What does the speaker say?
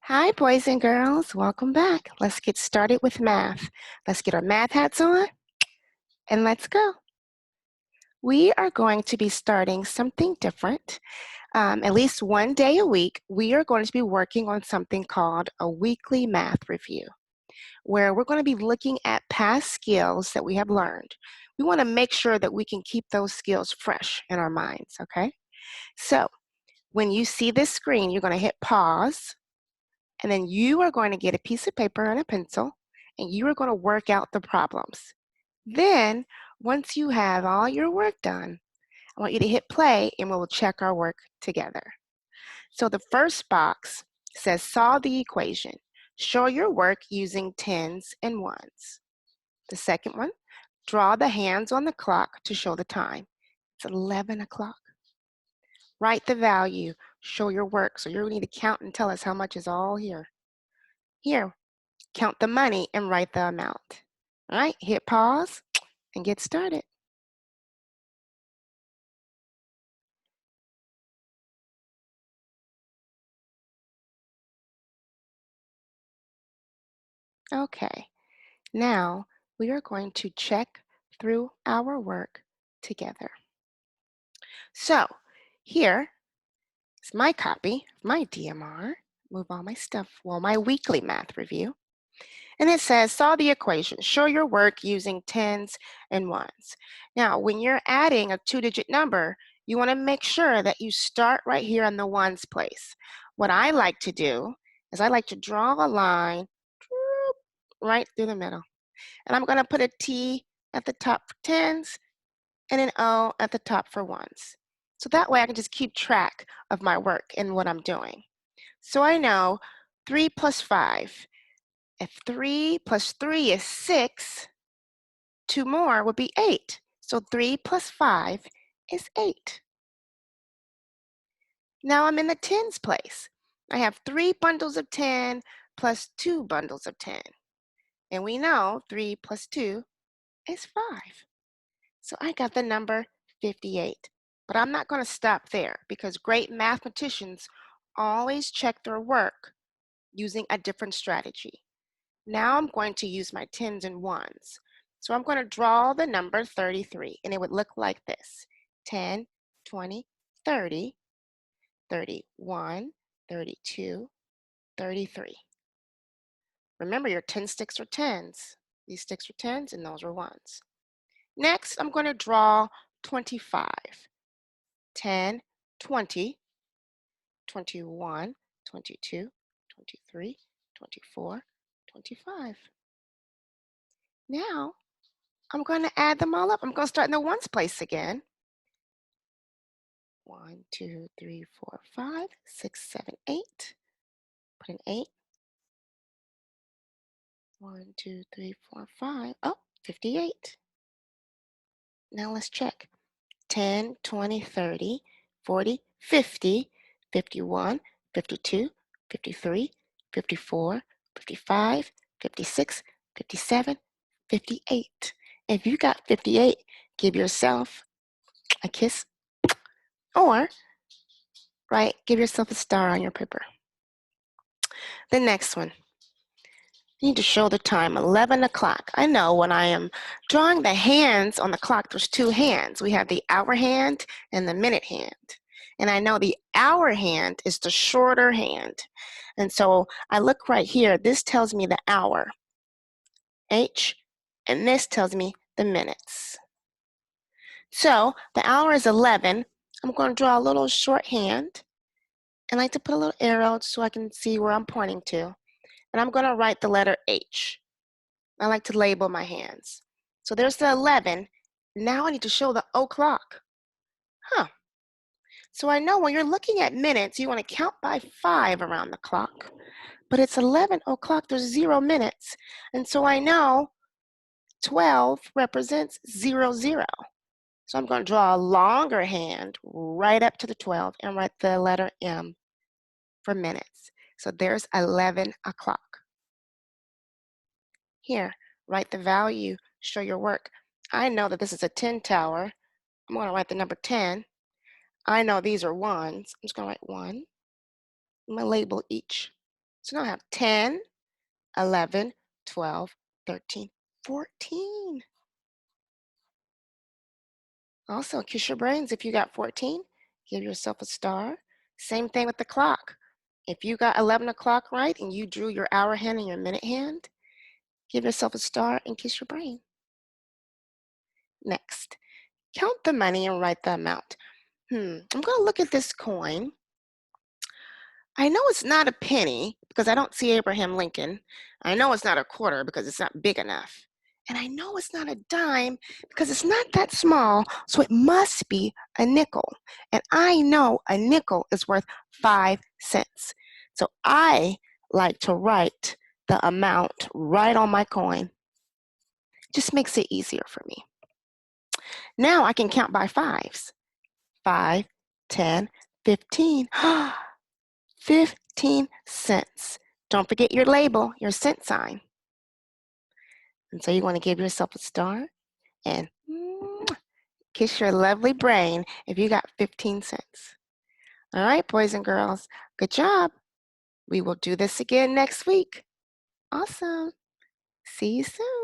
Hi, boys and girls. Welcome back. Let's get started with math. Let's get our math hats on and let's go. We are going to be starting something different. At least one day a week, we are going to be working on something called a weekly math review, where we're going to be looking at past skills that we have learned. We want to make sure that we can keep those skills fresh in our minds, okay? So when you see this screen, you're going to hit pause. And then you are going to get a piece of paper and a pencil, and you are going to work out the problems. Then, once you have all your work done, I want you to hit play and we'll check our work together. So the first box says solve the equation. Show your work using tens and ones. The second one, draw the hands on the clock to show the time. It's 11 o'clock. Write the value, show your work. So you need to count and tell us how much is all here. Here, count the money and write the amount. All right, hit pause and get started. Okay, now we are going to check through our work together. So here is my copy, my DMR. Move all my stuff, well, my weekly math review. And it says, solve the equation. Show your work using tens and ones. Now, when you're adding a two-digit number, you want to make sure that you start right here in the ones place. What I like to do is I like to draw a line right through the middle. And I'm going to put a T at the top for tens and an O at the top for ones. So that way I can just keep track of my work and what I'm doing. So I know 3 plus 5. If 3 plus 3 is 6, 2 more would be 8. So 3 plus 5 is 8. Now I'm in the tens place. I have 3 bundles of 10 plus 2 bundles of 10. And we know 3 plus 2 is 5. So I got the number 58. But I'm not going to stop there because great mathematicians always check their work using a different strategy. Now I'm going to use my tens and ones. So I'm going to draw the number 33, and it would look like this. 10, 20, 30, 31, 32, 33. Remember, your 10 sticks are tens. These sticks are tens, and those are ones. Next, I'm going to draw 25. 10, 20, 21, 22, 23, 24, 25. Now, I'm going to add them all up. I'm going to start in the ones place again. 1, 2, 3, 4, 5, 6, 7, 8. Put an 8. 1, 2, 3, 4, 5. Oh, 58. Now let's check. 10, 20, 30, 40, 50, 51, 52, 53, 54, 55, 56, 57, 58. If you got 58, give yourself a kiss or, right, give yourself a star on your paper. The next one. You need to show the time, 11 o'clock. I know when I am drawing the hands on the clock, there's two hands. We have the hour hand and the minute hand. And I know the hour hand is the shorter hand. And so I look right here, this tells me the hour, H, and this tells me the minutes. So the hour is 11. I'm going to draw a little short hand. I like to put a little arrow so I can see where I'm pointing to. And I'm going to write the letter H. I like to label my hands. So there's the 11. Now I need to show the o'clock. So I know when you're looking at minutes, you want to count by 5 around the clock. But it's 11 o'clock, there's 0 minutes. And so I know 12 represents 0, 0. So I'm going to draw a longer hand right up to the 12 and write the letter M for minutes. So there's 11 o'clock. Here, write the value, show your work. I know that this is a 10 tower. I'm going to write the number 10. I know these are ones. I'm just going to write 1. I'm going to label each. So now I have 10, 11, 12, 13, 14. Also, kiss your brains if you got 14. Give yourself a star. Same thing with the clock. If you got 11 o'clock right and you drew your hour hand and your minute hand, give yourself a star and kiss your brain. Next, count the money and write the amount. I'm going to look at this coin. I know it's not a penny because I don't see Abraham Lincoln. I know it's not a quarter because it's not big enough. And I know it's not a dime because it's not that small, so it must be a nickel. And I know a nickel is worth 5 cents. So I like to write the amount right on my coin. Just makes it easier for me. Now I can count by fives. 5, 10, 15. 15 cents. Don't forget your label, your cent sign. And so you want to give yourself a star and kiss your lovely brain if you got 15 cents. All right, boys and girls, good job. We will do this again next week. Awesome. See you soon.